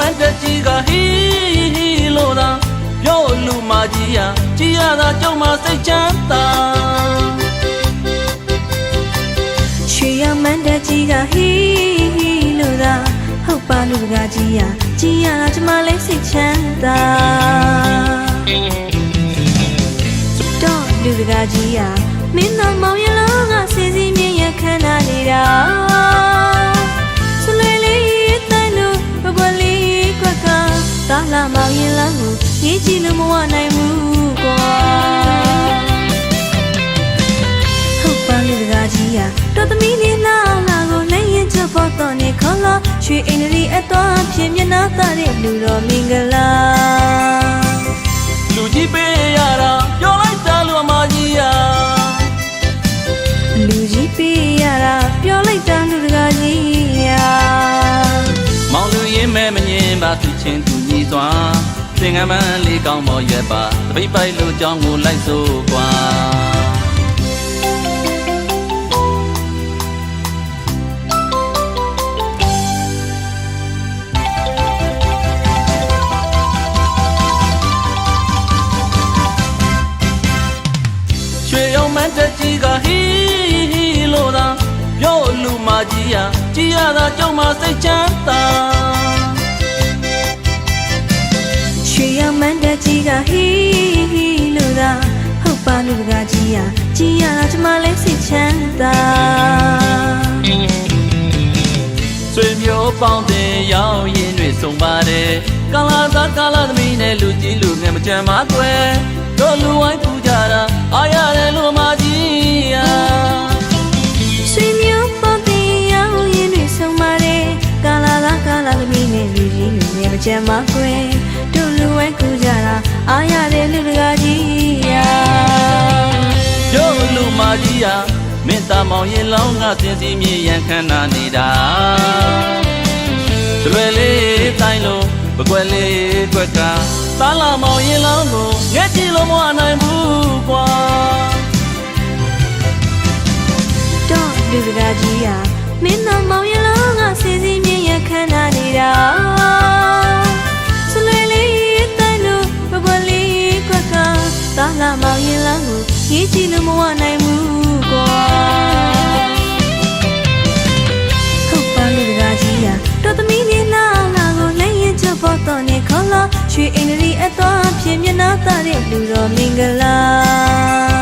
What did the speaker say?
manda chiga hi loda yo lu ma ji ya da chong ma sai chanta Shriya manda chiga hi loda hau pa lu ga ji ya da chama lai sai chanta Do lu ga ji ya min na mau ya lo ga si si myin ya khan na ni da Ta la mau yin la mu ye chi lu mo wa nai mu kwa Hou pa lu ga ji ya to tami ni la la ko lai yin chot pho to ni kho la Shwe ain ri at twa phyinမျက်နှာသားတဲ့လူတော်မင်္ဂလာ လူကြီးပေးရတာပြောလိုက်တာလူမကြီးရ လူကြီးပေးရတာပြောလိုက်တာလူတကာကြီးရ မောင်လူရင်မဲမငင်းပါသူချင်းသူညီစွာသင်္ကန်းမန်းလေးကောင်းမော်ရက်ပါတပိတ်ပိုက်လူကြောင်းကိုလိုက်စို့ကွာရွှေရောင်မန်းတက်ကြီးကဟီလို့သာပြောလူမကြီးရတာကြောင့်မစိတ်ချမ်းသာ Shriya manda chiga hi loda hau pa lu ga ji ya da chama lai sai chanta ဆွေမျိုးပေါင်းတဲ့ရောက်ရင်တွေဆုံးပါတယ်ကာလာသားကာလာသမီးနဲ့လူကြီးလူငယ်မကြမ်းပါကွယ်တို့လူဝိုင်းပူကြတာအားရတယ်လူမကြီးရ Shwe myo pa ti yao yin ri song ma de Kalaသမီးနဲ့လူကြီးလူငယ်မကြမ်းပါကွယ်တို့လူဝဲကူကြတာအားရတဲ့လူတကာကြီးရ တို့လူမကြီးရမင်းသားမောင်ရင်လောင်းကစင်စီမြေရန်ခမ်းနာနေတာတွယ်လေးတိုင်းလုံးပကွက်လေးကွက်ကသားလာမောင်ရင်လောင်းကိုငဲ့ကြည့်လို့မနိုင်ဘူးကွာ တော့လူတကာကြီးရမင်းတော်မောင်ရလောကစီစီမြင်ရခမ်းနာနေတာစလွေလေးတိုင်းလို့ပကွက်လေးကွက်ကသာလာမောင်ရလောကိုရေးကြည့်လို့မဝနိုင်ဘူးကွာဟုတ်ပါလူတကာကြီးရတော်သမီးလေးလာကိုလည်းရင်ချဖို့တော့နေခေါ်လာရွှေအင်္ဂရီအတော်ဖြင့်မျက်နှာသားတဲ့လူတော်မင်္ဂလာ